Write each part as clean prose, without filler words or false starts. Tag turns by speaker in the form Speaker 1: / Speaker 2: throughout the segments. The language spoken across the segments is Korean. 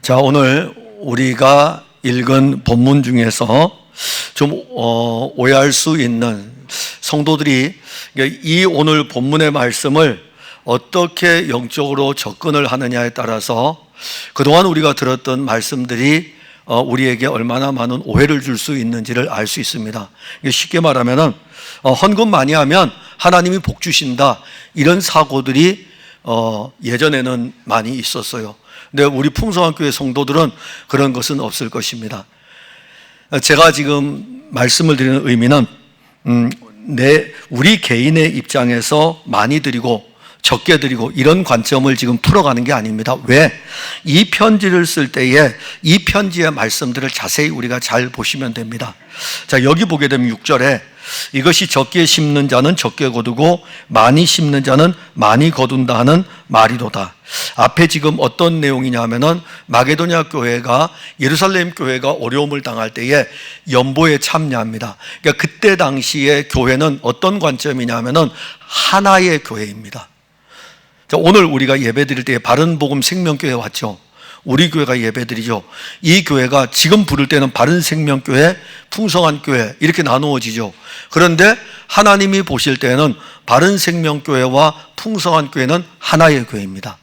Speaker 1: 자, 오늘 우리가 읽은 본문 중에서 좀 오해할 수 있는 성도들이 이 오늘 본문의 말씀을 어떻게 영적으로 접근을 하느냐에 따라서 그동안 우리가 들었던 말씀들이 우리에게 얼마나 많은 오해를 줄 수 있는지를 알 수 있습니다. 쉽게 말하면 헌금 많이 하면 하나님이 복 주신다, 이런 사고들이 예전에는 많이 있었어요. 근데 우리 풍성한 교회 성도들은 그런 것은 없을 것입니다. 제가 지금 말씀을 드리는 의미는 우리 개인의 입장에서 많이 드리고 적게 드리고 이런 관점을 지금 풀어가는 게 아닙니다. 왜? 이 편지를 쓸 때에 이 편지의 말씀들을 자세히 우리가 잘 보시면 됩니다. 자, 여기 보게 되면 6절에 이것이 적게 심는 자는 적게 거두고 많이 심는 자는 많이 거둔다 하는 말이로다. 앞에 지금 어떤 내용이냐 하면은 마게도냐 교회가 예루살렘 교회가 어려움을 당할 때에 연보에 참여합니다. 그러니까 그때 당시에 교회는 어떤 관점이냐 하면은 하나의 교회입니다. 자, 오늘 우리가 예배 드릴 때에 바른복음 생명교회 왔죠. 우리 교회가 예배드리죠. 이 교회가 지금 부를 때는 바른생명교회, 풍성한 교회 이렇게 나누어지죠. 그런데 하나님이 보실 때는 바른생명교회와 풍성한 교회는 하나의 교회입니다.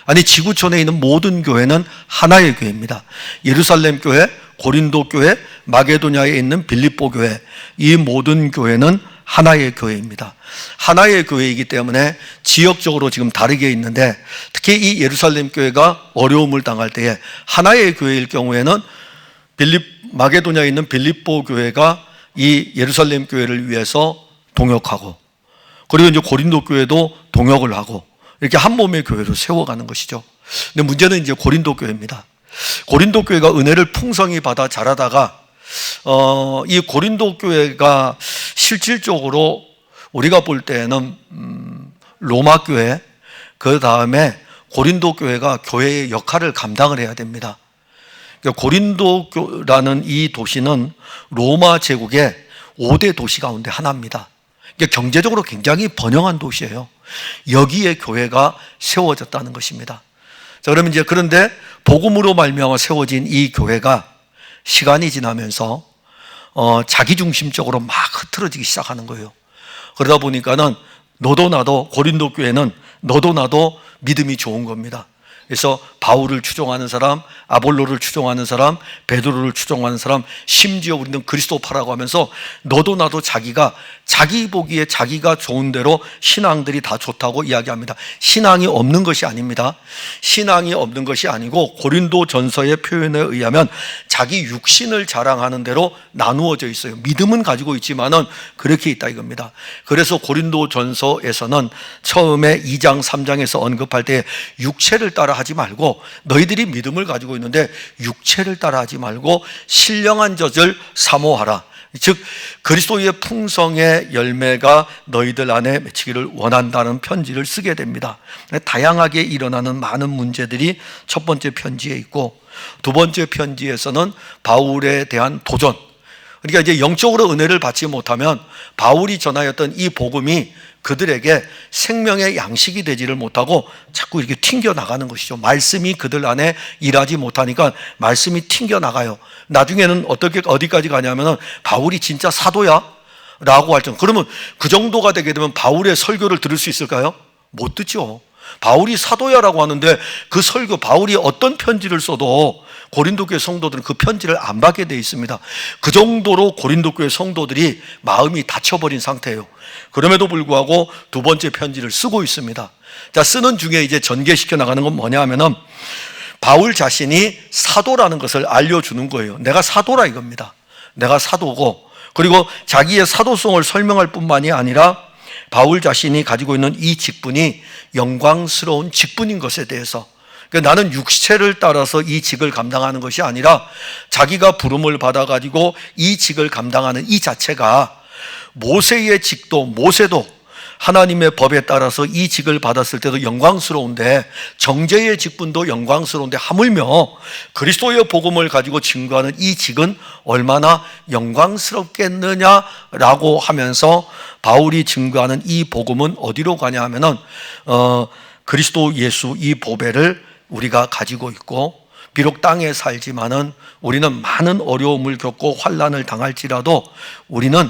Speaker 1: 아니, 지구촌에 있는 모든 교회는 하나의 교회입니다. 예루살렘 교회, 고린도 교회, 마게도냐에 있는 빌립보 교회, 이 모든 교회는 하나의 교회입니다. 하나의 교회이기 때문에 지역적으로 지금 다르게 있는데, 특히 이 예루살렘 교회가 어려움을 당할 때에 하나의 교회일 경우에는 마게도냐에 있는 빌립보 교회가 이 예루살렘 교회를 위해서 동역하고, 그리고 이제 고린도 교회도 동역을 하고, 이렇게 한 몸의 교회로 세워가는 것이죠. 근데 문제는 이제 고린도 교회입니다. 고린도 교회가 은혜를 풍성히 받아 자라다가 이 고린도 교회가 실질적으로 우리가 볼 때는 로마 교회, 그 다음에 고린도 교회가 교회의 역할을 감당을 해야 됩니다. 그러니까 고린도라는 이 도시는 로마 제국의 5대 도시 가운데 하나입니다. 그러니까 경제적으로 굉장히 번영한 도시예요. 여기에 교회가 세워졌다는 것입니다. 자, 그러면 이제 그런데 복음으로 말미암아 세워진 이 교회가 시간이 지나면서 자기중심적으로 막 흐트러지기 시작하는 거예요. 그러다 보니까는 너도 나도, 고린도 교회는 너도 나도 믿음이 좋은 겁니다. 그래서 바울을 추종하는 사람, 아볼로를 추종하는 사람, 베드로를 추종하는 사람, 심지어 우리는 그리스도파라고 하면서 너도 나도 자기가 자기 보기에 자기가 좋은 대로 신앙들이 다 좋다고 이야기합니다. 신앙이 없는 것이 아닙니다. 신앙이 없는 것이 아니고 고린도 전서의 표현에 의하면 자기 육신을 자랑하는 대로 나누어져 있어요. 믿음은 가지고 있지만은 그렇게 있다 이겁니다. 그래서 고린도 전서에서는 처음에 2장 3장에서 언급할 때 육체를 따라 하지 말고, 너희들이 믿음을 가지고 있는데 육체를 따라 하지 말고 신령한 젖을 사모하라. 즉 그리스도의 풍성의 열매가 너희들 안에 맺히기를 원한다는 편지를 쓰게 됩니다. 다양하게 일어나는 많은 문제들이 첫 번째 편지에 있고, 두 번째 편지에서는 바울에 대한 도전, 그러니까 이제 영적으로 은혜를 받지 못하면 바울이 전하였던 이 복음이 그들에게 생명의 양식이 되지를 못하고 자꾸 이렇게 튕겨나가는 것이죠. 말씀이 그들 안에 일하지 못하니까 말씀이 튕겨나가요. 나중에는 어디까지 가냐면은 바울이 진짜 사도야? 라고 할 정도. 그러면 그 정도가 되게 되면 바울의 설교를 들을 수 있을까요? 못 듣죠. 바울이 사도야라고 하는데 그 설교, 바울이 어떤 편지를 써도 고린도 교회 성도들은 그 편지를 안 받게 돼 있습니다. 그 정도로 고린도 교회 성도들이 마음이 닫혀버린 상태예요. 그럼에도 불구하고 두 번째 편지를 쓰고 있습니다. 자, 쓰는 중에 이제 전개시켜 나가는 건 뭐냐 하면은 바울 자신이 사도라는 것을 알려주는 거예요. 내가 사도라 이겁니다. 내가 사도고, 그리고 자기의 사도성을 설명할 뿐만이 아니라 바울 자신이 가지고 있는 이 직분이 영광스러운 직분인 것에 대해서, 그러니까 나는 육체를 따라서 이 직을 감당하는 것이 아니라 자기가 부름을 받아가지고 이 직을 감당하는 이 자체가, 모세의 직도, 모세도 하나님의 법에 따라서 이 직을 받았을 때도 영광스러운데, 정죄의 직분도 영광스러운데 하물며 그리스도의 복음을 가지고 증거하는 이 직은 얼마나 영광스럽겠느냐라고 하면서 바울이 증거하는 이 복음은 어디로 가냐 하면은 그리스도 예수 이 보배를 우리가 가지고 있고, 비록 땅에 살지만은 우리는 많은 어려움을 겪고 환난을 당할지라도 우리는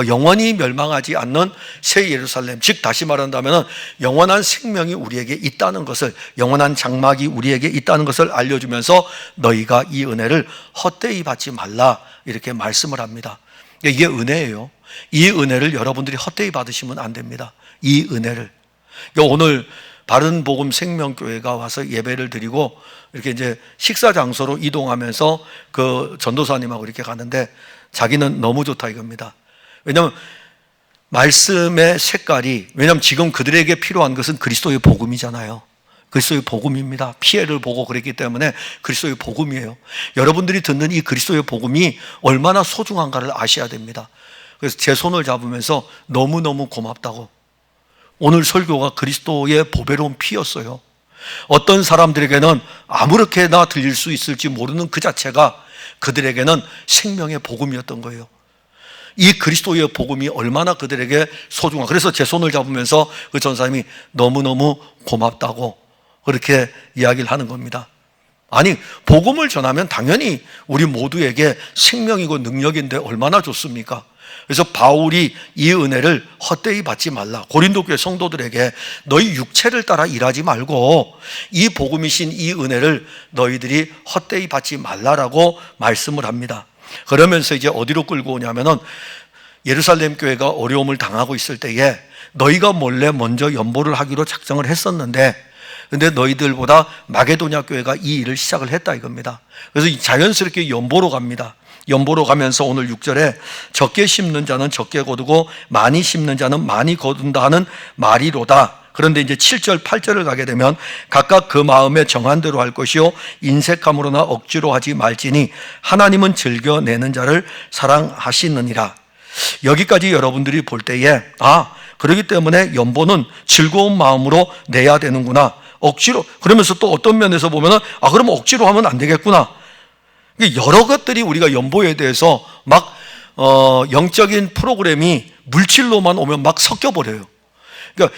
Speaker 1: 영원히 멸망하지 않는 새 예루살렘, 즉 다시 말한다면 영원한 생명이 우리에게 있다는 것을, 영원한 장막이 우리에게 있다는 것을 알려주면서 너희가 이 은혜를 헛되이 받지 말라 이렇게 말씀을 합니다. 이게 은혜예요. 이 은혜를 여러분들이 헛되이 받으시면 안 됩니다. 이 은혜를. 오늘 바른복음 생명교회가 와서 예배를 드리고 이렇게 이제 식사 장소로 이동하면서 그 전도사님하고 이렇게 가는데 자기는 너무 좋다 이겁니다. 왜냐하면 말씀의 색깔이, 왜냐하면 지금 그들에게 필요한 것은 그리스도의 복음이잖아요. 그리스도의 복음입니다. 피해를 보고 그랬기 때문에 그리스도의 복음이에요. 여러분들이 듣는 이 그리스도의 복음이 얼마나 소중한가를 아셔야 됩니다. 그래서 제 손을 잡으면서 너무너무 고맙다고. 오늘 설교가 그리스도의 보배로운 피였어요. 어떤 사람들에게는 아무렇게나 들릴 수 있을지 모르는 그 자체가 그들에게는 생명의 복음이었던 거예요. 이 그리스도의 복음이 얼마나 그들에게 소중한, 그래서 제 손을 잡으면서 그 전사님이 너무너무 고맙다고 그렇게 이야기를 하는 겁니다. 아니, 복음을 전하면 당연히 우리 모두에게 생명이고 능력인데 얼마나 좋습니까? 그래서 바울이 이 은혜를 헛되이 받지 말라, 고린도 교회 성도들에게 너희 육체를 따라 일하지 말고 이 복음이신 이 은혜를 너희들이 헛되이 받지 말라라고 말씀을 합니다. 그러면서 이제 어디로 끌고 오냐면은 예루살렘 교회가 어려움을 당하고 있을 때에 너희가 몰래 먼저 연보를 하기로 작정을 했었는데 근데 너희들보다 마게도냐 교회가 이 일을 시작을 했다 이겁니다. 그래서 자연스럽게 연보로 갑니다. 연보로 가면서 오늘 6절에 적게 심는 자는 적게 거두고 많이 심는 자는 많이 거둔다 하는 말이로다. 그런데 이제 7절, 8절을 가게 되면 각각 그 마음에 정한 대로 할 것이요 인색함으로나 억지로 하지 말지니 하나님은 즐겨내는 자를 사랑하시느니라. 여기까지 여러분들이 볼 때에 그렇기 때문에 연보는 즐거운 마음으로 내야 되는구나. 억지로, 그러면서 또 어떤 면에서 보면은 그럼 억지로 하면 안 되겠구나. 여러 것들이 우리가 연보에 대해서 막 영적인 프로그램이 물질로만 오면 막 섞여버려요. 그러니까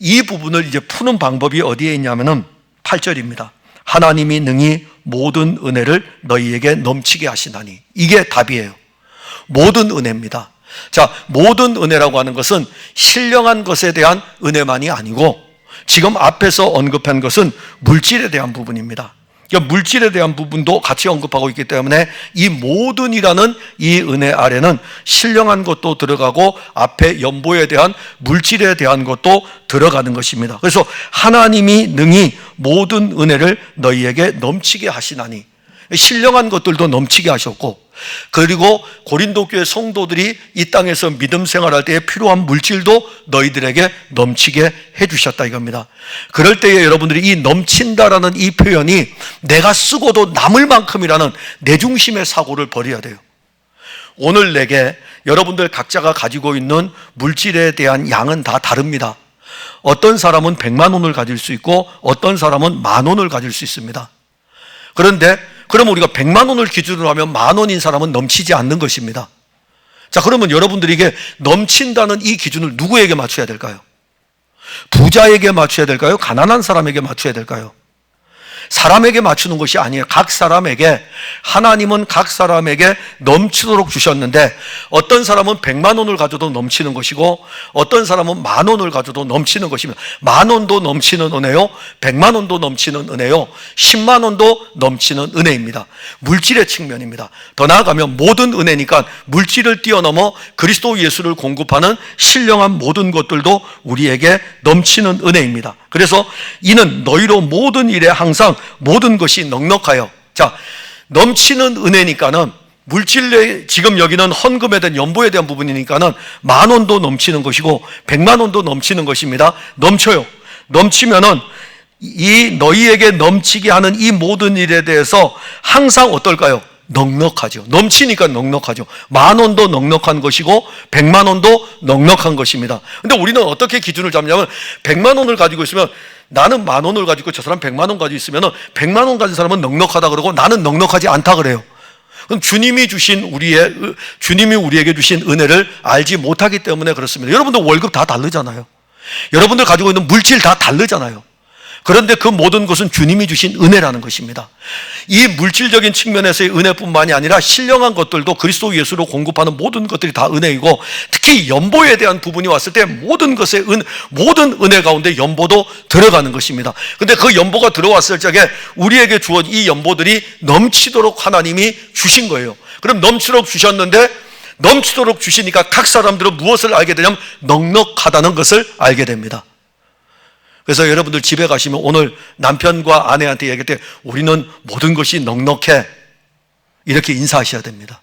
Speaker 1: 이 부분을 이제 푸는 방법이 어디에 있냐면은 8절입니다. 하나님이 능히 모든 은혜를 너희에게 넘치게 하시나니. 이게 답이에요. 모든 은혜입니다. 자, 모든 은혜라고 하는 것은 신령한 것에 대한 은혜만이 아니고 지금 앞에서 언급한 것은 물질에 대한 부분입니다. 그러니까 물질에 대한 부분도 같이 언급하고 있기 때문에 이 모든이라는 이 은혜 아래는 신령한 것도 들어가고 앞에 연보에 대한 물질에 대한 것도 들어가는 것입니다. 그래서 하나님이 능히 모든 은혜를 너희에게 넘치게 하시나니, 신령한 것들도 넘치게 하셨고, 그리고 고린도 교회 성도들이 이 땅에서 믿음 생활할 때에 필요한 물질도 너희들에게 넘치게 해주셨다 이겁니다. 그럴 때에 여러분들이 이 넘친다라는 이 표현이 내가 쓰고도 남을 만큼이라는 내중심의 사고를 버려야 돼요. 오늘 내게 여러분들 각자가 가지고 있는 물질에 대한 양은 다 다릅니다. 어떤 사람은 100만 원을 가질 수 있고 어떤 사람은 10,000원을 가질 수 있습니다. 그런데 그럼 우리가 100만 원을 기준으로 하면 10,000원인 사람은 넘치지 않는 것입니다. 자, 그러면 여러분들이 이게 넘친다는 이 기준을 누구에게 맞춰야 될까요? 부자에게 맞춰야 될까요? 가난한 사람에게 맞춰야 될까요? 사람에게 맞추는 것이 아니에요. 각 사람에게, 하나님은 각 사람에게 넘치도록 주셨는데 어떤 사람은 100만 원을 가져도 넘치는 것이고 어떤 사람은 10,000원을 가져도 넘치는 것입니다. 10,000원도 넘치는 은혜요, 100만 원도 넘치는 은혜요, 10만 원도 넘치는 은혜입니다. 물질의 측면입니다. 더 나아가면 모든 은혜니까 물질을 뛰어넘어 그리스도 예수를 공급하는 신령한 모든 것들도 우리에게 넘치는 은혜입니다. 그래서 이는 너희로 모든 일에 항상 모든 것이 넉넉하여. 자, 넘치는 은혜니까는 물질에, 지금 여기는 헌금에 대한 연보에 대한 부분이니까는 10,000원도 넘치는 것이고 100만 원도 넘치는 것입니다. 넘쳐요. 넘치면은 이 너희에게 넘치게 하는 이 모든 일에 대해서 항상 어떨까요? 넉넉하죠. 넘치니까 넉넉하죠. 10,000원도 넉넉한 것이고 100만 원도 넉넉한 것입니다. 근데 우리는 어떻게 기준을 잡냐면 100만 원을 가지고 있으면 나는 10,000원을 가지고 있고 저 사람 100만 원 가지고 있으면 100만 원 가진 사람은 넉넉하다 그러고 나는 넉넉하지 않다 그래요. 그럼 주님이 우리에게 주신 은혜를 알지 못하기 때문에 그렇습니다. 여러분들 월급 다 다르잖아요. 여러분들 가지고 있는 물질 다 다르잖아요. 그런데 그 모든 것은 주님이 주신 은혜라는 것입니다. 이 물질적인 측면에서의 은혜뿐만이 아니라 신령한 것들도 그리스도 예수로 공급하는 모든 것들이 다 은혜이고, 특히 연보에 대한 부분이 왔을 때 모든 은혜 가운데 연보도 들어가는 것입니다. 근데 그 연보가 들어왔을 적에 우리에게 주어진 이 연보들이 넘치도록 하나님이 주신 거예요. 그럼 넘치도록 주셨는데, 넘치도록 주시니까 각 사람들은 무엇을 알게 되냐면 넉넉하다는 것을 알게 됩니다. 그래서 여러분들 집에 가시면 오늘 남편과 아내한테 얘기할 때 우리는 모든 것이 넉넉해, 이렇게 인사하셔야 됩니다.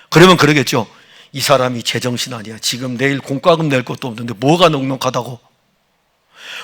Speaker 1: 그러면 그러겠죠. 이 사람이 제정신 아니야. 지금 내일 공과금 낼 것도 없는데 뭐가 넉넉하다고.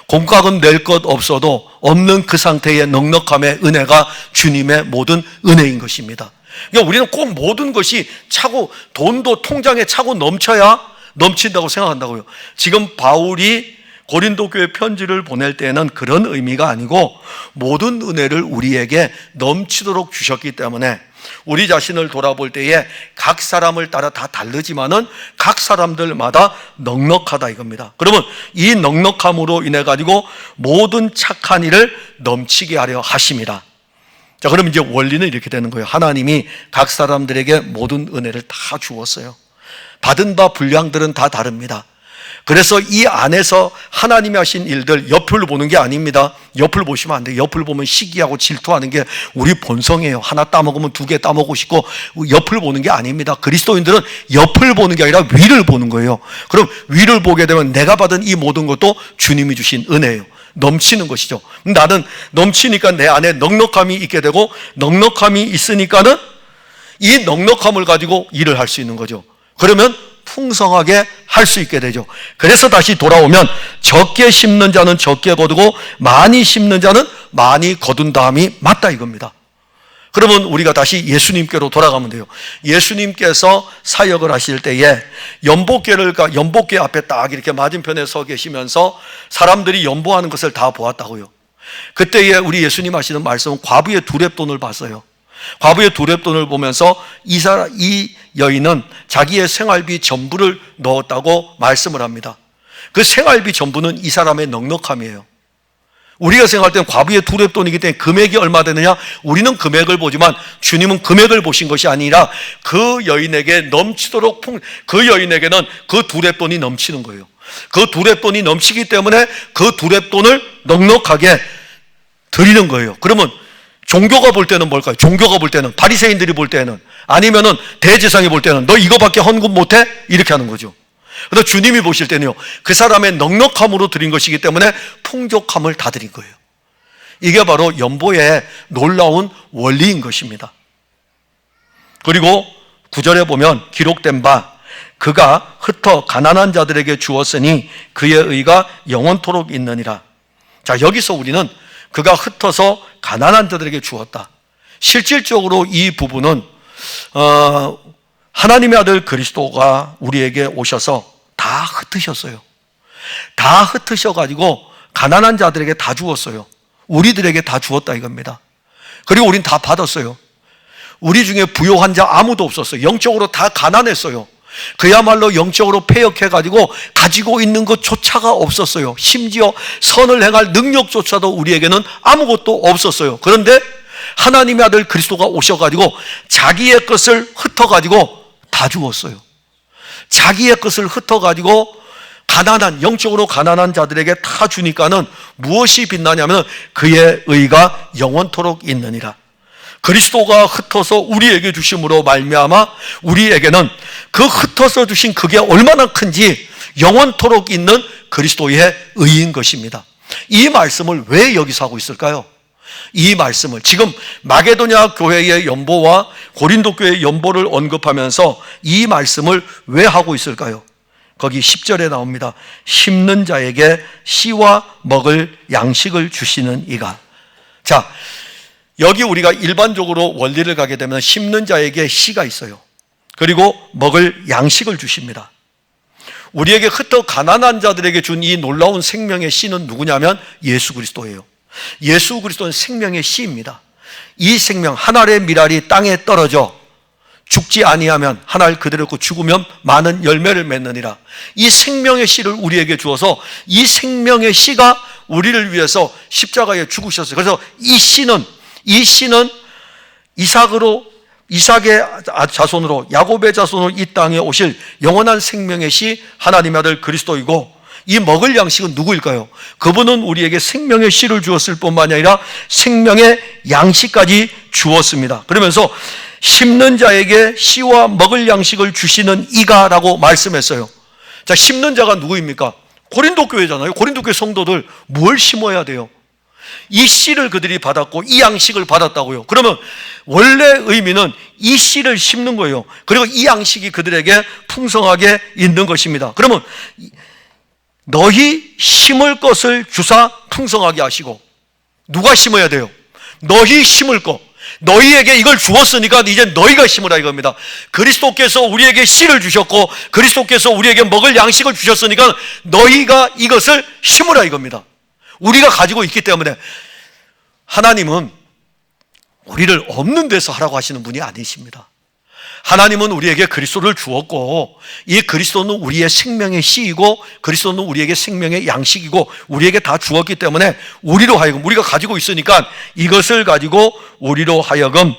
Speaker 1: 공과금 낼 것 없어도 없는 그 상태의 넉넉함의 은혜가 주님의 모든 은혜인 것입니다. 그러니까 우리는 꼭 모든 것이 차고, 돈도 통장에 차고 넘쳐야 넘친다고 생각한다고요. 지금 바울이 고린도 교회 편지를 보낼 때는 그런 의미가 아니고 모든 은혜를 우리에게 넘치도록 주셨기 때문에 우리 자신을 돌아볼 때에 각 사람을 따라 다 다르지만은 각 사람들마다 넉넉하다 이겁니다. 그러면 이 넉넉함으로 인해 가지고 모든 착한 일을 넘치게 하려 하심이라. 자, 그럼 이제 원리는 이렇게 되는 거예요. 하나님이 각 사람들에게 모든 은혜를 다 주었어요. 받은 바 분량들은 다 다릅니다. 그래서 이 안에서 하나님이 하신 일들 옆을 보는 게 아닙니다. 옆을 보시면 안 돼요. 옆을 보면 시기하고 질투하는 게 우리 본성이에요. 하나 따먹으면 두 개 따먹고 싶고, 옆을 보는 게 아닙니다. 그리스도인들은 옆을 보는 게 아니라 위를 보는 거예요. 그럼 위를 보게 되면 내가 받은 이 모든 것도 주님이 주신 은혜예요. 넘치는 것이죠. 나는 넘치니까 내 안에 넉넉함이 있게 되고, 넉넉함이 있으니까는 이 넉넉함을 가지고 일을 할 수 있는 거죠. 그러면 풍성하게 할 수 있게 되죠. 그래서 다시 돌아오면 적게 심는 자는 적게 거두고 많이 심는 자는 많이 거둔 다음이 맞다 이겁니다. 그러면 우리가 다시 예수님께로 돌아가면 돼요. 예수님께서 사역을 하실 때에 연복궤 앞에 딱 이렇게 맞은편에 서 계시면서 사람들이 연보하는 것을 다 보았다고요. 그때에 우리 예수님 하시는 말씀은 과부의 두렙돈을 봤어요. 과부의 두렙돈을 보면서 이 여인은 자기의 생활비 전부를 넣었다고 말씀을 합니다. 그 생활비 전부는 이 사람의 넉넉함이에요. 우리가 생각할 때는 과부의 두렙돈이기 때문에 금액이 얼마 되느냐, 우리는 금액을 보지만 주님은 금액을 보신 것이 아니라 그 여인에게 넘치도록 그 여인에게는 그 두렙돈이 넘치는 거예요. 그 두렙돈이 넘치기 때문에 그 두렙돈을 넉넉하게 드리는 거예요. 그러면 종교가 볼 때는 뭘까요? 종교가 볼 때는, 바리새인들이 볼 때는, 아니면은 대제사장이 볼 때는 너 이거밖에 헌금 못해? 이렇게 하는 거죠. 그런데 주님이 보실 때는요, 그 사람의 넉넉함으로 드린 것이기 때문에 풍족함을 다 드린 거예요. 이게 바로 연보의 놀라운 원리인 것입니다. 그리고 9절에 보면 기록된 바 그가 흩어 가난한 자들에게 주었으니 그의 의가 영원토록 있느니라. 자, 여기서 우리는 그가 흩어서 가난한 자들에게 주었다. 실질적으로 이 부분은 하나님의 아들 그리스도가 우리에게 오셔서 다 흩으셨어요. 다 흩으셔가지고 가난한 자들에게 다 주었어요. 우리들에게 다 주었다 이겁니다. 그리고 우린 다 받았어요. 우리 중에 부요한 자 아무도 없었어요. 영적으로 다 가난했어요. 그야말로 영적으로 패역해가지고 가지고 있는 것조차가 없었어요. 심지어 선을 행할 능력조차도 우리에게는 아무것도 없었어요. 그런데 하나님의 아들 그리스도가 오셔가지고 자기의 것을 흩어가지고 다 주었어요. 자기의 것을 흩어가지고 영적으로 가난한 자들에게 다 주니까는 무엇이 빛나냐면 그의 의가 영원토록 있느니라. 그리스도가 흩어서 우리에게 주심으로 말미암아 우리에게는 그 흩어서 주신 그게 얼마나 큰지 영원토록 있는 그리스도의 의인 것입니다. 이 말씀을 왜 여기서 하고 있을까요? 이 말씀을 지금 마게도냐 교회의 연보와 고린도 교회의 연보를 언급하면서 이 말씀을 왜 하고 있을까요? 거기 10절에 나옵니다. 심는 자에게 씨와 먹을 양식을 주시는 이가. 자, 여기 우리가 일반적으로 원리를 가게 되면 심는 자에게 씨가 있어요. 그리고 먹을 양식을 주십니다. 우리에게 흩어 가난한 자들에게 준 이 놀라운 생명의 씨는 누구냐면 예수 그리스도예요. 예수 그리스도는 생명의 씨입니다. 이 생명, 한 알의 밀알이 땅에 떨어져 죽지 아니하면 한 알 그대로 있고 죽으면 많은 열매를 맺느니라. 이 생명의 씨를 우리에게 주어서 이 생명의 씨가 우리를 위해서 십자가에 죽으셨어요. 그래서 이 씨는 이삭의 자손으로, 야곱의 자손으로 이 땅에 오실 영원한 생명의 씨 하나님의 아들 그리스도이고, 이 먹을 양식은 누구일까요? 그분은 우리에게 생명의 씨를 주었을 뿐만 아니라 생명의 양식까지 주었습니다. 그러면서 심는 자에게 씨와 먹을 양식을 주시는 이가라고 말씀했어요. 자, 심는 자가 누구입니까? 고린도 교회잖아요. 고린도 교회 성도들 뭘 심어야 돼요? 이 씨를 그들이 받았고 이 양식을 받았다고요. 그러면 원래 의미는 이 씨를 심는 거예요. 그리고 이 양식이 그들에게 풍성하게 있는 것입니다. 그러면 너희 심을 것을 주사 풍성하게 하시고, 누가 심어야 돼요? 너희 심을 것. 너희에게 이걸 주었으니까 이제 너희가 심으라 이겁니다. 그리스도께서 우리에게 씨를 주셨고 그리스도께서 우리에게 먹을 양식을 주셨으니까 너희가 이것을 심으라 이겁니다. 우리가 가지고 있기 때문에 하나님은 우리를 없는 데서 하라고 하시는 분이 아니십니다. 하나님은 우리에게 그리스도를 주었고 이 그리스도는 우리의 생명의 씨이고 그리스도는 우리에게 생명의 양식이고 우리에게 다 주었기 때문에 우리로 하여금, 우리가 가지고 있으니까 이것을 가지고 우리로 하여금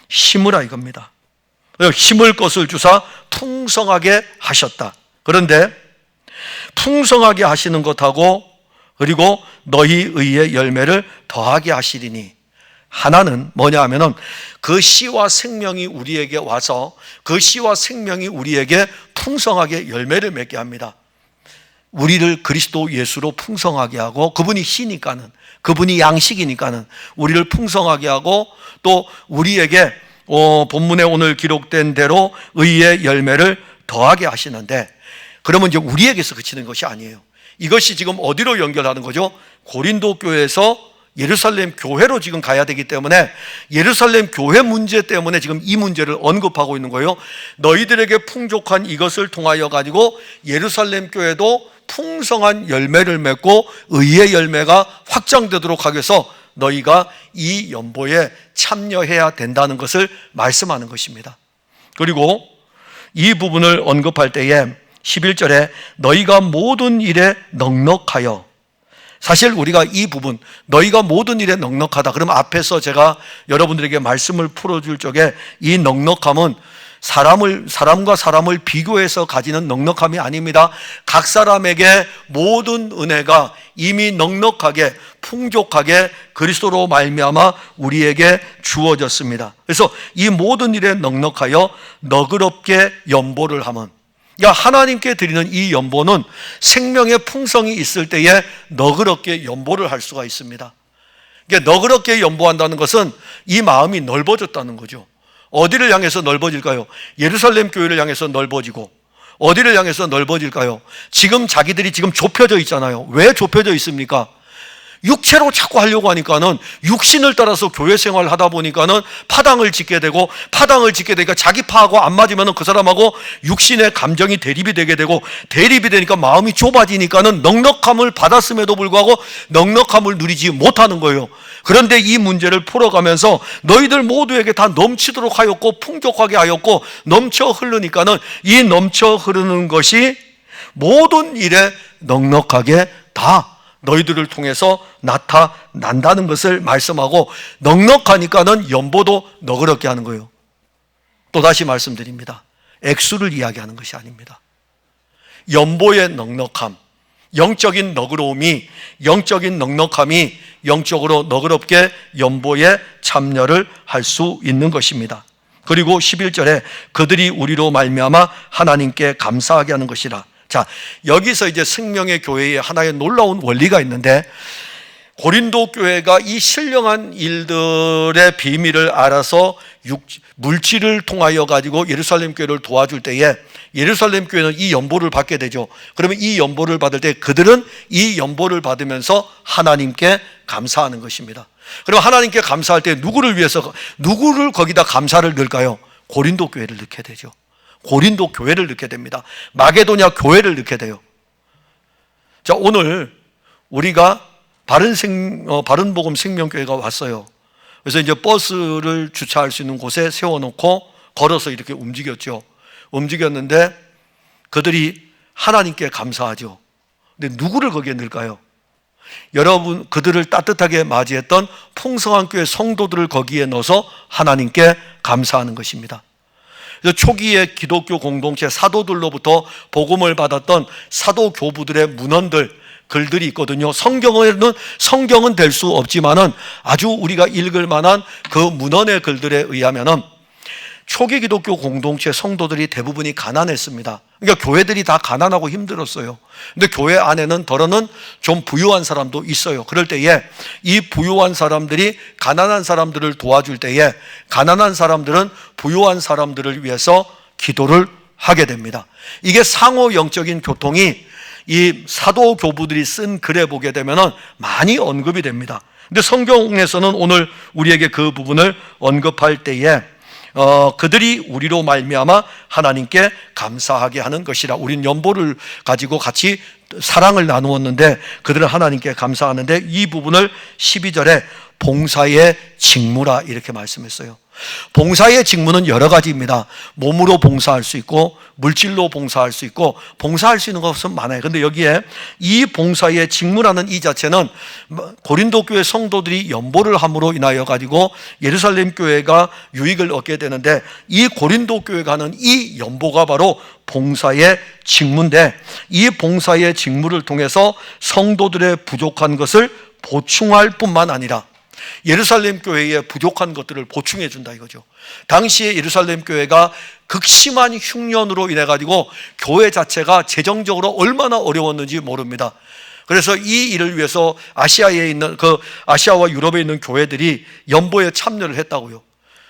Speaker 1: 심으라 이겁니다. 심을 것을 주사 풍성하게 하셨다. 그런데 풍성하게 하시는 것하고 그리고 너희 의의 열매를 더하게 하시리니, 하나는 뭐냐 하면은 그 씨와 생명이 우리에게 와서 그 씨와 생명이 우리에게 풍성하게 열매를 맺게 합니다. 우리를 그리스도 예수로 풍성하게 하고, 그분이 씨니까는, 그분이 양식이니까는 우리를 풍성하게 하고, 또 우리에게 본문에 오늘 기록된 대로 의의 열매를 더하게 하시는데, 그러면 이제 우리에게서 그치는 것이 아니에요. 이것이 지금 어디로 연결하는 거죠? 고린도 교회에서 예루살렘 교회로 지금 가야 되기 때문에 예루살렘 교회 문제 때문에 지금 이 문제를 언급하고 있는 거예요. 너희들에게 풍족한 이것을 통하여 가지고 예루살렘 교회도 풍성한 열매를 맺고 의의 열매가 확장되도록 하기 위해서 너희가 이 연보에 참여해야 된다는 것을 말씀하는 것입니다. 그리고 이 부분을 언급할 때에 11절에 너희가 모든 일에 넉넉하여, 사실 우리가 이 부분 너희가 모든 일에 넉넉하다, 그러면 앞에서 제가 여러분들에게 말씀을 풀어줄 적에 이 넉넉함은 사람과 사람을 비교해서 가지는 넉넉함이 아닙니다. 각 사람에게 모든 은혜가 이미 넉넉하게 풍족하게 그리스도로 말미암아 우리에게 주어졌습니다. 그래서 이 모든 일에 넉넉하여 너그럽게 연보를 하면, 그러니까 하나님께 드리는 이 연보는 생명의 풍성이 있을 때에 너그럽게 연보를 할 수가 있습니다. 그러니까 너그럽게 연보한다는 것은 이 마음이 넓어졌다는 거죠. 어디를 향해서 넓어질까요? 예루살렘 교회를 향해서 넓어지고, 어디를 향해서 넓어질까요? 지금 자기들이 지금 좁혀져 있잖아요. 왜 좁혀져 있습니까? 육체로 자꾸 하려고 하니까는, 육신을 따라서 교회 생활을 하다 보니까는 파당을 짓게 되고, 파당을 짓게 되니까 자기 파하고 안 맞으면은 그 사람하고 육신의 감정이 대립이 되게 되고, 대립이 되니까 마음이 좁아지니까는 넉넉함을 받았음에도 불구하고 넉넉함을 누리지 못하는 거예요. 그런데 이 문제를 풀어가면서 너희들 모두에게 다 넘치도록 하였고 풍족하게 하였고 넘쳐 흐르니까는 이 넘쳐 흐르는 것이 모든 일에 넉넉하게 다 너희들을 통해서 나타난다는 것을 말씀하고, 넉넉하니까는 연보도 너그럽게 하는 거예요. 또다시 말씀드립니다. 액수를 이야기하는 것이 아닙니다. 연보의 넉넉함, 영적인 너그러움이, 영적인 넉넉함이 영적으로 너그럽게 연보에 참여를 할 수 있는 것입니다. 그리고 11절에 그들이 우리로 말미암아 하나님께 감사하게 하는 것이라. 자, 여기서 이제 생명의 교회에 하나의 놀라운 원리가 있는데, 고린도 교회가 이 신령한 일들의 비밀을 알아서 물질을 통하여 가지고 예루살렘 교회를 도와줄 때에 예루살렘 교회는 이 연보를 받게 되죠. 그러면 이 연보를 받을 때 그들은 이 연보를 받으면서 하나님께 감사하는 것입니다. 그럼 하나님께 감사할 때 누구를 거기다 감사를 넣을까요? 고린도 교회를 넣게 되죠. 고린도 교회를 넣게 됩니다. 마게도냐 교회를 넣게 돼요. 자, 오늘 우리가 바른복음 생명교회가 왔어요. 그래서 이제 버스를 주차할 수 있는 곳에 세워놓고 걸어서 이렇게 움직였는데 그들이 하나님께 감사하죠. 근데 누구를 거기에 넣을까요? 여러분 그들을 따뜻하게 맞이했던 풍성한 교회 성도들을 거기에 넣어서 하나님께 감사하는 것입니다. 초기의 기독교 공동체 사도들로부터 복음을 받았던 사도 교부들의 문헌들, 글들이 있거든요. 성경은 될 수 없지만은 아주 우리가 읽을 만한 그 문헌의 글들에 의하면은 초기 기독교 공동체 성도들이 대부분이 가난했습니다. 그러니까 교회들이 다 가난하고 힘들었어요. 근데 교회 안에는 더러는 좀 부유한 사람도 있어요. 그럴 때에 이 부유한 사람들이 가난한 사람들을 도와줄 때에 가난한 사람들은 부유한 사람들을 위해서 기도를 하게 됩니다. 이게 상호 영적인 교통이 이 사도 교부들이 쓴 글에 보게 되면은 많이 언급이 됩니다. 근데 성경에서는 오늘 우리에게 그 부분을 언급할 때에 그들이 우리로 말미암아 하나님께 감사하게 하는 것이라. 우린 연보를 가지고 같이 사랑을 나누었는데 그들은 하나님께 감사하는데 이 부분을 12절에 봉사의 직무라 이렇게 말씀했어요. 봉사의 직무는 여러 가지입니다. 몸으로 봉사할 수 있고 물질로 봉사할 수 있고 봉사할 수 있는 것은 많아요. 그런데 여기에 이 봉사의 직무라는 이 자체는 고린도 교회 성도들이 연보를 함으로 인하여 가지고 예루살렘 교회가 유익을 얻게 되는데 이 고린도 교회가 하는 이 연보가 바로 봉사의 직무인데 이 봉사의 직무를 통해서 성도들의 부족한 것을 보충할 뿐만 아니라 예루살렘 교회의 부족한 것들을 보충해 준다 이거죠. 당시에 예루살렘 교회가 극심한 흉년으로 인해 가지고 교회 자체가 재정적으로 얼마나 어려웠는지 모릅니다. 그래서 이 일을 위해서 아시아에 있는 아시아와 유럽에 있는 교회들이 연보에 참여를 했다고요.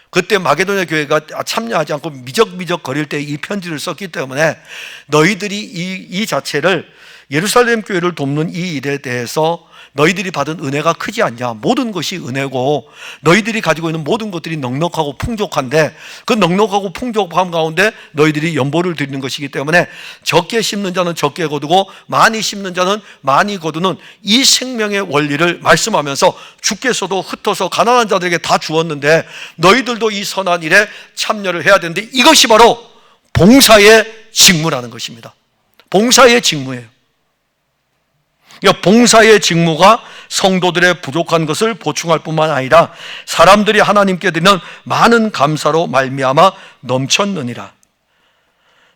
Speaker 1: 그때 마게도냐 교회가 참여하지 않고 미적미적 거릴 때 이 편지를 썼기 때문에 너희들이 이 자체를 예루살렘 교회를 돕는 이 일에 대해서 너희들이 받은 은혜가 크지 않냐. 모든 것이 은혜고 너희들이 가지고 있는 모든 것들이 넉넉하고 풍족한데 그 넉넉하고 풍족함 가운데 너희들이 연보를 드리는 것이기 때문에 적게 심는 자는 적게 거두고 많이 심는 자는 많이 거두는 이 생명의 원리를 말씀하면서 주께서도 흩어서 가난한 자들에게 다 주었는데 너희들도 이 선한 일에 참여를 해야 되는데 이것이 바로 봉사의 직무라는 것입니다. 봉사의 직무예요. 봉사의 직무가 성도들의 부족한 것을 보충할 뿐만 아니라 사람들이 하나님께 드리는 많은 감사로 말미암아 넘쳤느니라.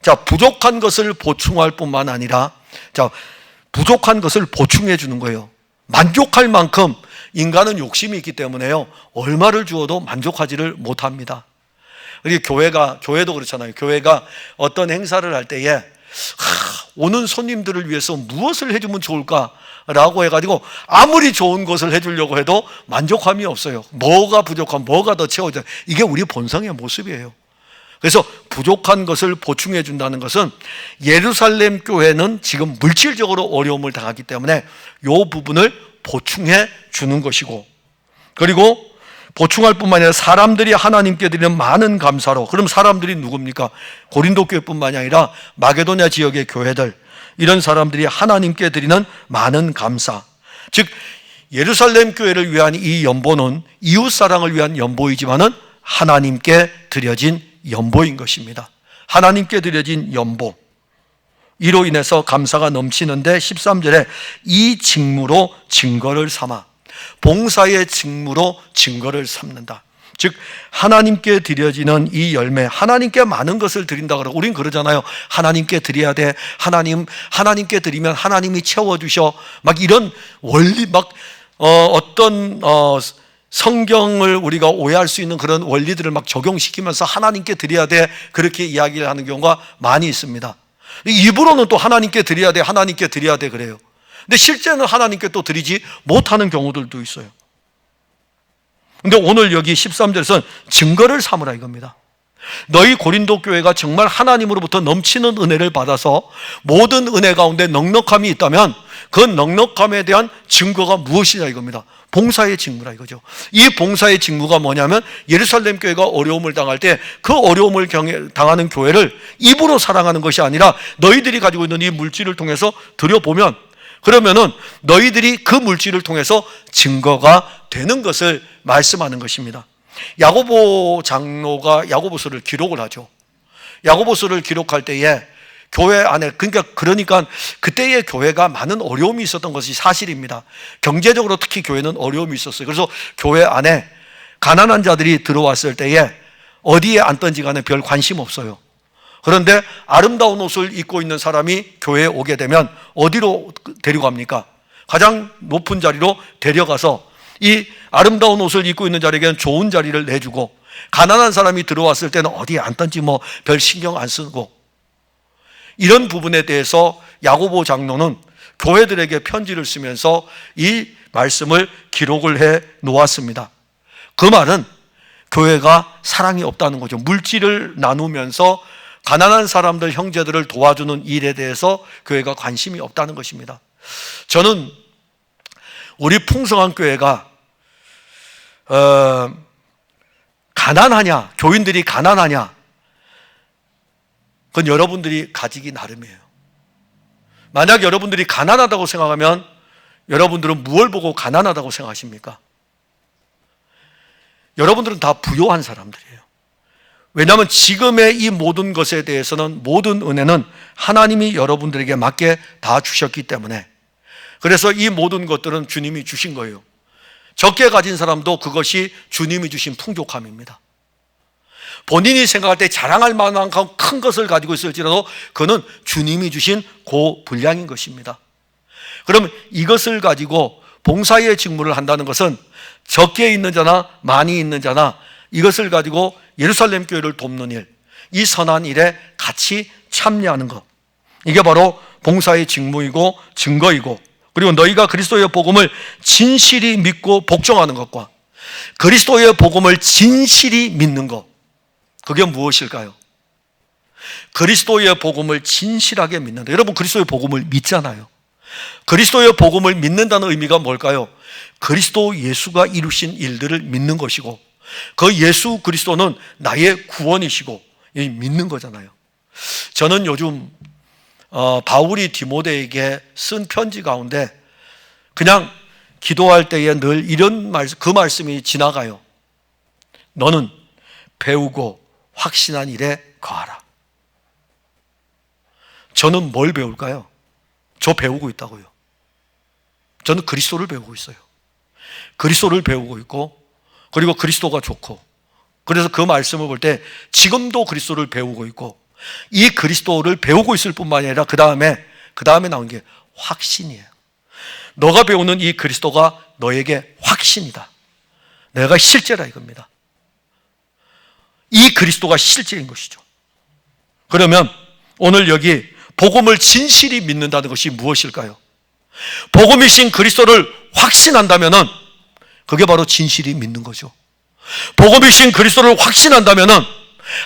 Speaker 1: 자, 부족한 것을 보충할 뿐만 아니라 부족한 것을 보충해 주는 거예요. 만족할 만큼 인간은 욕심이 있기 때문에요. 얼마를 주어도 만족하지를 못합니다. 우리 교회도 그렇잖아요. 교회가 어떤 행사를 할 때에 오는 손님들을 위해서 무엇을 해주면 좋을까라고 해가지고 아무리 좋은 것을 해주려고 해도 만족함이 없어요. 뭐가 부족하면 뭐가 더 채워져. 이게 우리 본성의 모습이에요. 그래서 부족한 것을 보충해 준다는 것은 예루살렘 교회는 지금 물질적으로 어려움을 당하기 때문에 이 부분을 보충해 주는 것이고, 그리고 보충할 뿐만 아니라 사람들이 하나님께 드리는 많은 감사로. 그럼 사람들이 누굽니까? 고린도 교회뿐만이 아니라 마게도냐 지역의 교회들, 이런 사람들이 하나님께 드리는 많은 감사, 즉 예루살렘 교회를 위한 이 연보는 이웃사랑을 위한 연보이지만은 하나님께 드려진 연보인 것입니다. 하나님께 드려진 연보, 이로 인해서 감사가 넘치는데 13절에 이 직무로 증거를 삼아, 봉사의 직무로 증거를 삼는다. 즉 하나님께 드려지는 이 열매, 하나님께 많은 것을 드린다 그러고 우린 그러잖아요. 하나님께 드려야 돼. 하나님께 드리면 하나님이 채워주셔. 막 이런 원리, 어떤 성경을 우리가 오해할 수 있는 그런 원리들을 막 적용시키면서 하나님께 드려야 돼, 그렇게 이야기를 하는 경우가 많이 있습니다. 입으로는 또 하나님께 드려야 돼, 하나님께 드려야 돼 그래요. 근데 실제는 하나님께 또 드리지 못하는 경우들도 있어요. 근데 오늘 여기 13절에서는 증거를 삼으라 이겁니다. 너희 고린도 교회가 정말 하나님으로부터 넘치는 은혜를 받아서 모든 은혜 가운데 넉넉함이 있다면 그 넉넉함에 대한 증거가 무엇이냐 이겁니다. 봉사의 직무라 이거죠. 이 봉사의 직무가 뭐냐면 예루살렘 교회가 어려움을 당할 때 그 어려움을 당하는 교회를 입으로 사랑하는 것이 아니라 너희들이 가지고 있는 이 물질을 통해서 드려보면, 그러면은 너희들이 그 물질을 통해서 증거가 되는 것을 말씀하는 것입니다. 야고보 장로가 야고보서를 기록을 하죠. 야고보서를 기록할 때에 교회 안에, 그러니까 그때의 교회가 많은 어려움이 있었던 것이 사실입니다. 경제적으로 특히 교회는 어려움이 있었어요. 그래서 교회 안에 가난한 자들이 들어왔을 때에 어디에 앉든지 간에 별 관심 없어요. 그런데 아름다운 옷을 입고 있는 사람이 교회에 오게 되면 어디로 데려갑니까? 가장 높은 자리로 데려가서 이 아름다운 옷을 입고 있는 자리에게는 좋은 자리를 내주고, 가난한 사람이 들어왔을 때는 어디에 앉든지 뭐 별 신경 안 쓰고, 이런 부분에 대해서 야고보 장로는 교회들에게 편지를 쓰면서 이 말씀을 기록을 해 놓았습니다. 그 말은 교회가 사랑이 없다는 거죠. 물질을 나누면서 가난한 사람들, 형제들을 도와주는 일에 대해서 교회가 관심이 없다는 것입니다. 저는 우리 풍성한 교회가 가난하냐, 교인들이 가난하냐, 그건 여러분들이 가지기 나름이에요. 만약 여러분들이 가난하다고 생각하면 여러분들은 무엇을 보고 가난하다고 생각하십니까? 여러분들은 다 부요한 사람들이에요. 왜냐하면 지금의 이 모든 것에 대해서는, 모든 은혜는 하나님이 여러분들에게 맞게 다 주셨기 때문에, 그래서 이 모든 것들은 주님이 주신 거예요. 적게 가진 사람도 그것이 주님이 주신 풍족함입니다. 본인이 생각할 때 자랑할 만한 큰 것을 가지고 있을지라도 그는 주님이 주신 고분량인 것입니다. 그럼 이것을 가지고 봉사의 직무를 한다는 것은 적게 있는 자나 많이 있는 자나 이것을 가지고 예루살렘 교회를 돕는 일, 이 선한 일에 같이 참여하는 것, 이게 바로 봉사의 직무이고 증거이고, 그리고 너희가 그리스도의 복음을 진실히 믿고 복종하는 것과 그리스도의 복음을 진실히 믿는 것, 그게 무엇일까요? 그리스도의 복음을 진실하게 믿는다. 여러분, 그리스도의 복음을 믿잖아요. 그리스도의 복음을 믿는다는 의미가 뭘까요? 그리스도 예수가 이루신 일들을 믿는 것이고, 그 예수 그리스도는 나의 구원이시고, 믿는 거잖아요. 저는 요즘 바울이 디모데에게 쓴 편지 가운데 그냥 기도할 때에 늘 이런 그 말씀이 지나가요. 너는 배우고 확신한 일에 거하라. 저는 뭘 배울까요? 저 배우고 있다고요. 저는 그리스도를 배우고 있어요. 그리스도를 배우고 있고, 그리고 그리스도가 좋고, 그래서 그 말씀을 볼 때 지금도 그리스도를 배우고 있고, 이 그리스도를 배우고 있을 뿐만 아니라 그 다음에 나온 게 확신이에요. 너가 배우는 이 그리스도가 너에게 확신이다. 내가 실제라 이겁니다. 이 그리스도가 실제인 것이죠. 그러면 오늘 여기 복음을 진실히 믿는다는 것이 무엇일까요? 복음이신 그리스도를 확신한다면은 그게 바로 진실이 믿는 거죠. 복음이신 그리스도를 확신한다면은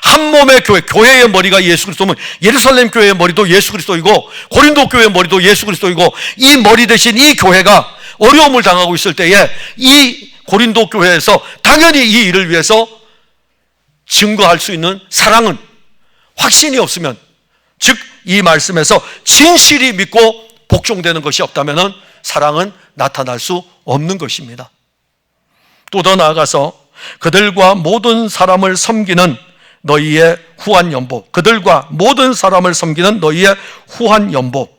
Speaker 1: 한 몸의 교회의 머리가 예수 그리스도면 예루살렘 교회의 머리도 예수 그리스도이고, 고린도 교회의 머리도 예수 그리스도이고, 이 머리 대신 이 교회가 어려움을 당하고 있을 때에 이 고린도 교회에서 당연히 이 일을 위해서 증거할 수 있는 사랑은, 확신이 없으면, 즉 이 말씀에서 진실이 믿고 복종되는 것이 없다면 사랑은 나타날 수 없는 것입니다. 또 더 나아가서 그들과 모든 사람을 섬기는 너희의 후한 연보, 그들과 모든 사람을 섬기는 너희의 후한 연보,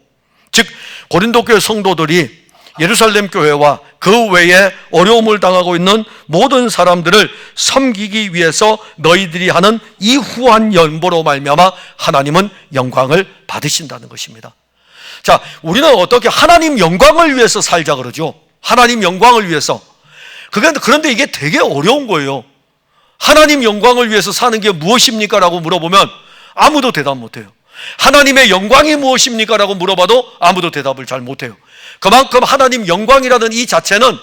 Speaker 1: 즉 고린도 교회 성도들이 예루살렘 교회와 그 외에 어려움을 당하고 있는 모든 사람들을 섬기기 위해서 너희들이 하는 이 후한 연보로 말미암아 하나님은 영광을 받으신다는 것입니다. 자, 우리는 어떻게 하나님 영광을 위해서 살자 그러죠? 하나님 영광을 위해서. 그런데 이게 되게 어려운 거예요. 하나님 영광을 위해서 사는 게 무엇입니까? 라고 물어보면 아무도 대답 못해요. 하나님의 영광이 무엇입니까? 라고 물어봐도 아무도 대답을 잘 못해요. 그만큼 하나님 영광이라는 이 자체는,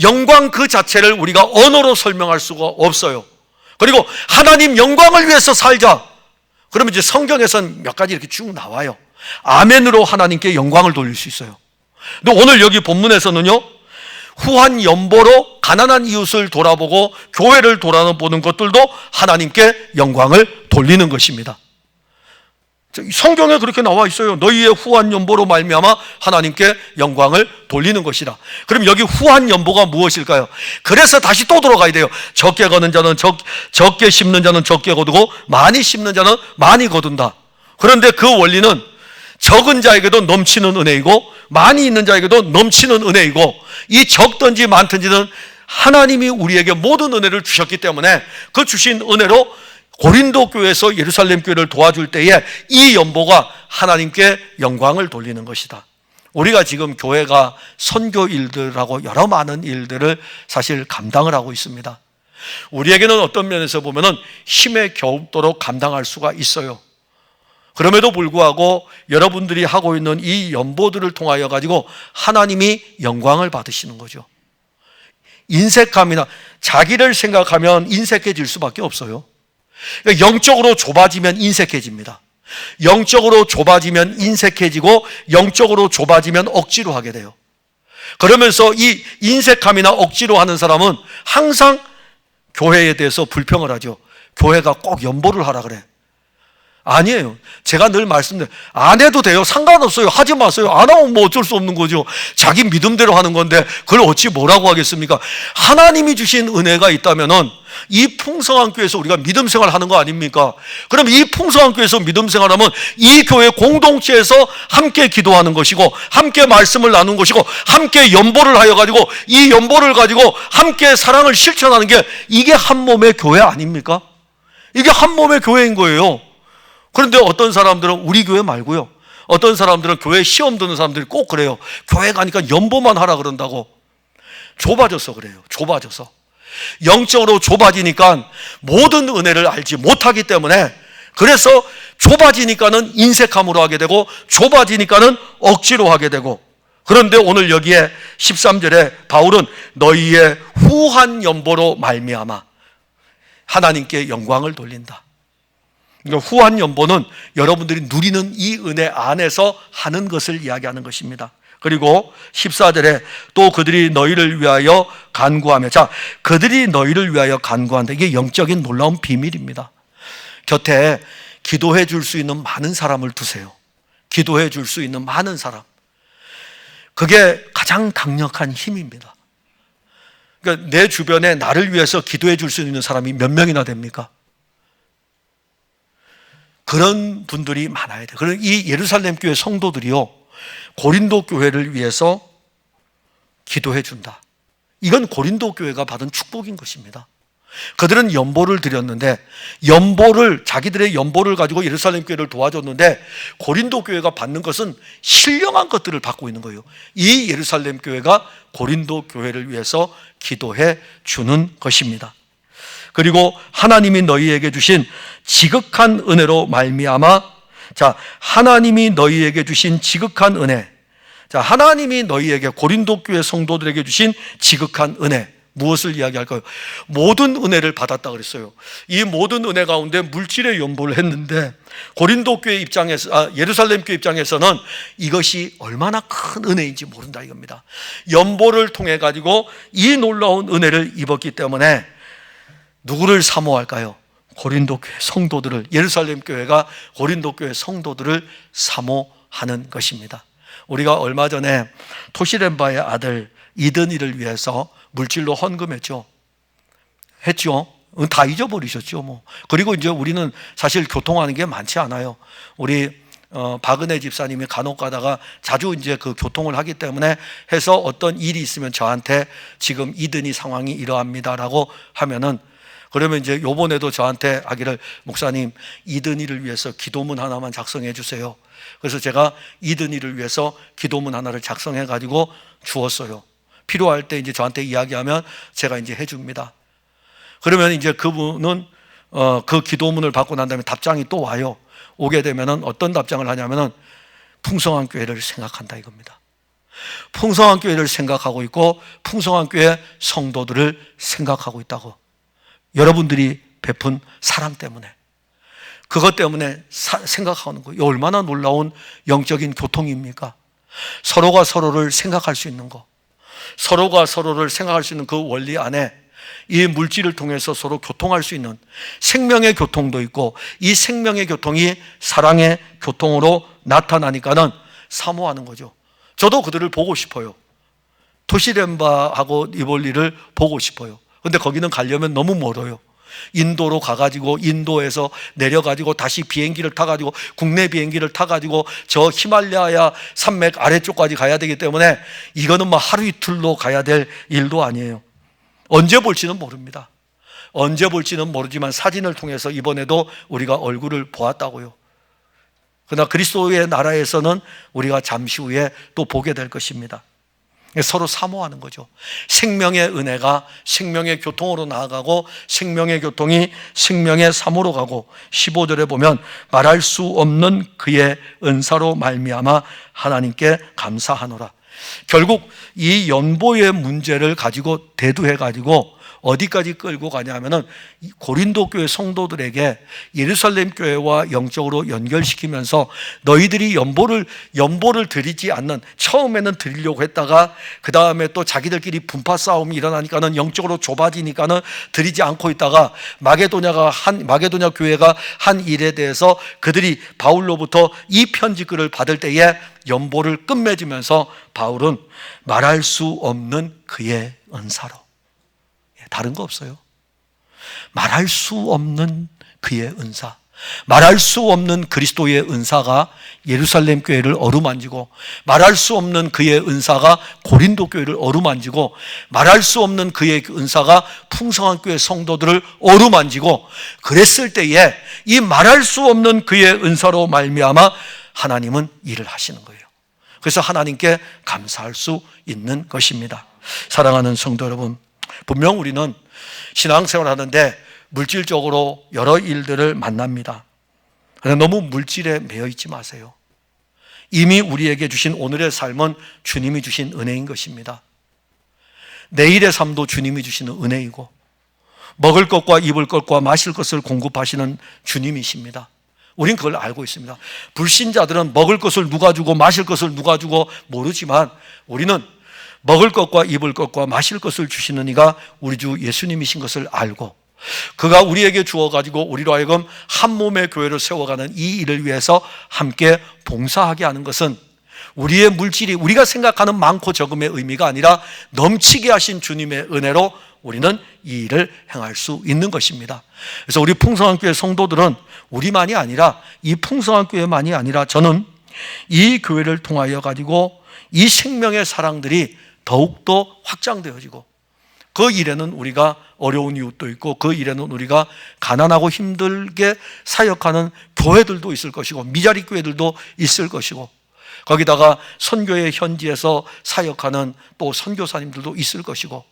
Speaker 1: 영광 그 자체를 우리가 언어로 설명할 수가 없어요. 그리고 하나님 영광을 위해서 살자, 그러면 이제 성경에서는 몇 가지 이렇게 쭉 나와요. 아멘으로 하나님께 영광을 돌릴 수 있어요. 근데 오늘 여기 본문에서는요, 후한 연보로 가난한 이웃을 돌아보고 교회를 돌아보는 것들도 하나님께 영광을 돌리는 것입니다. 성경에 그렇게 나와 있어요. 너희의 후한 연보로 말미암아 하나님께 영광을 돌리는 것이라. 그럼 여기 후한 연보가 무엇일까요? 그래서 다시 또 돌아가야 돼요. 적게 거는 자는 적게 심는 자는 적게 거두고 많이 심는 자는 많이 거둔다. 그런데 그 원리는 적은 자에게도 넘치는 은혜이고 많이 있는 자에게도 넘치는 은혜이고, 이 적든지 많든지는 하나님이 우리에게 모든 은혜를 주셨기 때문에 그 주신 은혜로 고린도 교회에서 예루살렘 교회를 도와줄 때에 이 연보가 하나님께 영광을 돌리는 것이다. 우리가 지금 교회가 선교 일들하고 여러 많은 일들을 사실 감당을 하고 있습니다. 우리에게는 어떤 면에서 보면은 힘에 겨웁도록 감당할 수가 있어요. 그럼에도 불구하고 여러분들이 하고 있는 이 연보들을 통하여 가지고 하나님이 영광을 받으시는 거죠. 인색함이나 자기를 생각하면 인색해질 수밖에 없어요. 그러니까 영적으로 좁아지면 인색해집니다. 영적으로 좁아지면 인색해지고 영적으로 좁아지면 억지로 하게 돼요. 그러면서 이 인색함이나 억지로 하는 사람은 항상 교회에 대해서 불평을 하죠. 교회가 꼭 연보를 하라 그래. 아니에요. 제가 늘 말씀드려요. 안 해도 돼요. 상관없어요. 하지 마세요. 안 하면 뭐 어쩔 수 없는 거죠. 자기 믿음대로 하는 건데 그걸 어찌 뭐라고 하겠습니까? 하나님이 주신 은혜가 있다면은 이 풍성한 교회에서 우리가 믿음 생활하는 거 아닙니까? 그럼 이 풍성한 교회에서 믿음 생활하면 이 교회 공동체에서 함께 기도하는 것이고, 함께 말씀을 나누는 것이고, 함께 연보를 하여 가지고 이 연보를 가지고 함께 사랑을 실천하는 게, 이게 한 몸의 교회 아닙니까? 이게 한 몸의 교회인 거예요. 그런데 어떤 사람들은 우리 교회 말고요, 어떤 사람들은 교회 시험 드는 사람들이 꼭 그래요. 교회 가니까 연보만 하라 그런다고. 좁아져서 그래요. 좁아져서. 영적으로 좁아지니까 모든 은혜를 알지 못하기 때문에, 그래서 좁아지니까는 인색함으로 하게 되고 좁아지니까는 억지로 하게 되고. 그런데 오늘 여기에 13절에 바울은 너희의 후한 연보로 말미암아 하나님께 영광을 돌린다. 그러니까 후한 연보는 여러분들이 누리는 이 은혜 안에서 하는 것을 이야기하는 것입니다. 그리고 14절에 또 그들이 너희를 위하여 간구하며, 자, 그들이 너희를 위하여 간구한다. 이게 영적인 놀라운 비밀입니다. 곁에 기도해 줄 수 있는 많은 사람을 두세요. 기도해 줄 수 있는 많은 사람. 그게 가장 강력한 힘입니다. 그러니까 내 주변에 나를 위해서 기도해 줄 수 있는 사람이 몇 명이나 됩니까? 그런 분들이 많아야 돼요. 그런 이 예루살렘 교회 성도들이요, 고린도 교회를 위해서 기도해 준다. 이건 고린도 교회가 받은 축복인 것입니다. 그들은 연보를 드렸는데, 연보를, 자기들의 연보를 가지고 예루살렘 교회를 도와줬는데, 고린도 교회가 받는 것은 신령한 것들을 받고 있는 거예요. 이 예루살렘 교회가 고린도 교회를 위해서 기도해 주는 것입니다. 그리고 하나님이 너희에게 주신 지극한 은혜로 말미암아, 자, 하나님이 너희에게 주신 지극한 은혜. 자, 하나님이 너희에게, 고린도 교회 성도들에게 주신 지극한 은혜. 무엇을 이야기할까요? 모든 은혜를 받았다 그랬어요. 이 모든 은혜 가운데 물질의 연보를 했는데, 고린도 교회 입장에서, 예루살렘 교회 입장에서는 이것이 얼마나 큰 은혜인지 모른다 이겁니다. 연보를 통해 가지고 이 놀라운 은혜를 입었기 때문에 누구를 사모할까요? 고린도 교회 성도들을, 예루살렘 교회가 고린도 교회 성도들을 사모하는 것입니다. 우리가 얼마 전에 토시렌바의 아들 이드니를 위해서 물질로 헌금했죠. 했죠. 다 잊어버리셨죠, 뭐. 그리고 이제 우리는 사실 교통하는 게 많지 않아요. 우리 박은혜 집사님이 간혹 가다가 자주 이제 그 교통을 하기 때문에 해서 어떤 일이 있으면 저한테 지금 이드니 상황이 이러합니다라고 하면은, 그러면 이제 요번에도 저한테 하기를, 목사님 이드니를 위해서 기도문 하나만 작성해 주세요. 그래서 제가 이드니를 위해서 기도문 하나를 작성해 가지고 주었어요. 필요할 때 이제 저한테 이야기하면 제가 이제 해줍니다. 그러면 이제 그분은 그 기도문을 받고 난 다음에 답장이 또 와요. 오게 되면은 어떤 답장을 하냐면은 풍성한 교회를 생각한다 이겁니다. 풍성한 교회를 생각하고 있고 풍성한 교회 성도들을 생각하고 있다고. 여러분들이 베푼 사랑 때문에, 그것 때문에 생각하는 거예요. 얼마나 놀라운 영적인 교통입니까? 서로가 서로를 생각할 수 있는 거, 서로가 서로를 생각할 수 있는 그 원리 안에 이 물질을 통해서 서로 교통할 수 있는 생명의 교통도 있고, 이 생명의 교통이 사랑의 교통으로 나타나니까는 사모하는 거죠. 저도 그들을 보고 싶어요. 토시렌바하고 이볼리를 보고 싶어요. 근데 거기는 가려면 너무 멀어요. 인도로 가가지고 인도에서 내려가지고 다시 비행기를 타가지고 국내 비행기를 타가지고 저 히말라야 산맥 아래쪽까지 가야 되기 때문에 이거는 뭐 하루 이틀로 가야 될 일도 아니에요. 언제 볼지는 모릅니다. 언제 볼지는 모르지만 사진을 통해서 이번에도 우리가 얼굴을 보았다고요. 그러나 그리스도의 나라에서는 우리가 잠시 후에 또 보게 될 것입니다. 서로 사모하는 거죠. 생명의 은혜가 생명의 교통으로 나아가고 생명의 교통이 생명의 사모로 가고 15절에 보면 말할 수 없는 그의 은사로 말미암아 하나님께 감사하노라. 결국 이 연보의 문제를 가지고 대두해 가지고 어디까지 끌고 가냐면은 고린도 교회 성도들에게 예루살렘 교회와 영적으로 연결시키면서 너희들이 연보를 드리지 않는, 처음에는 드리려고 했다가 그 다음에 또 자기들끼리 분파 싸움이 일어나니까는 영적으로 좁아지니까는 드리지 않고 있다가 마게도냐 교회가 한 일에 대해서 그들이 바울로부터 이 편지글을 받을 때에 연보를 끝맺으면서 바울은 말할 수 없는 그의 은사로, 다른 거 없어요. 말할 수 없는 그의 은사, 말할 수 없는 그리스도의 은사가 예루살렘 교회를 어루만지고, 말할 수 없는 그의 은사가 고린도 교회를 어루만지고, 말할 수 없는 그의 은사가 풍성한 교회 성도들을 어루만지고, 그랬을 때에 이 말할 수 없는 그의 은사로 말미암아 하나님은 일을 하시는 거예요. 그래서 하나님께 감사할 수 있는 것입니다. 사랑하는 성도 여러분, 분명 우리는 신앙생활을 하는데 물질적으로 여러 일들을 만납니다. 그런데 너무 물질에 매여 있지 마세요. 이미 우리에게 주신 오늘의 삶은 주님이 주신 은혜인 것입니다. 내일의 삶도 주님이 주시는 은혜이고, 먹을 것과 입을 것과 마실 것을 공급하시는 주님이십니다. 우린 그걸 알고 있습니다. 불신자들은 먹을 것을 누가 주고 마실 것을 누가 주고 모르지만, 우리는 먹을 것과 입을 것과 마실 것을 주시는 이가 우리 주 예수님이신 것을 알고, 그가 우리에게 주어가지고 우리로 하여금 한 몸의 교회를 세워가는 이 일을 위해서 함께 봉사하게 하는 것은 우리의 물질이 우리가 생각하는 많고 적음의 의미가 아니라 넘치게 하신 주님의 은혜로 우리는 이 일을 행할 수 있는 것입니다. 그래서 우리 풍성한 교회 성도들은 우리만이 아니라, 이 풍성한 교회만이 아니라, 저는 이 교회를 통하여 가지고 이 생명의 사랑들이 더욱더 확장되어지고, 그 일에는 우리가 어려운 이웃도 있고, 그 일에는 우리가 가난하고 힘들게 사역하는 교회들도 있을 것이고, 미자리 교회들도 있을 것이고, 거기다가 선교의 현지에서 사역하는 또 선교사님들도 있을 것이고,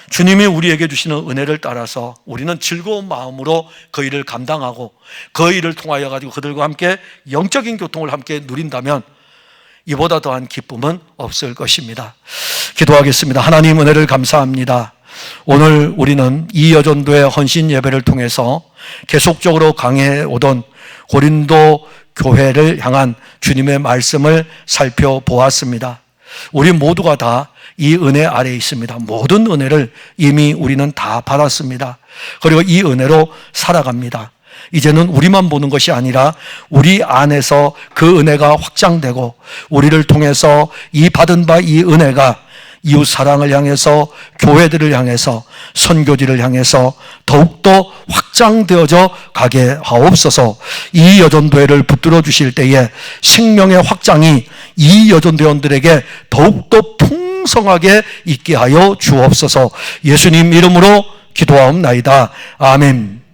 Speaker 1: 주님이 우리에게 주시는 은혜를 따라서 우리는 즐거운 마음으로 그 일을 감당하고, 그 일을 통하여 가지고 그들과 함께 영적인 교통을 함께 누린다면 이보다 더한 기쁨은 없을 것입니다. 기도하겠습니다. 하나님, 은혜를 감사합니다. 오늘 우리는 이 여전도의 헌신 예배를 통해서 계속적으로 강해해 오던 고린도 교회를 향한 주님의 말씀을 살펴보았습니다. 우리 모두가 다 이 은혜 아래에 있습니다. 모든 은혜를 이미 우리는 다 받았습니다. 그리고 이 은혜로 살아갑니다. 이제는 우리만 보는 것이 아니라 우리 안에서 그 은혜가 확장되고, 우리를 통해서 이 받은 바 이 은혜가 이웃 사랑을 향해서, 교회들을 향해서, 선교지를 향해서 더욱더 확장되어져 가게 하옵소서. 이 여전도회를 붙들어 주실 때에 생명의 확장이 이 여전도원들에게 더욱더 풍성하게 있게 하여 주옵소서. 예수님 이름으로 기도하옵나이다. 아멘.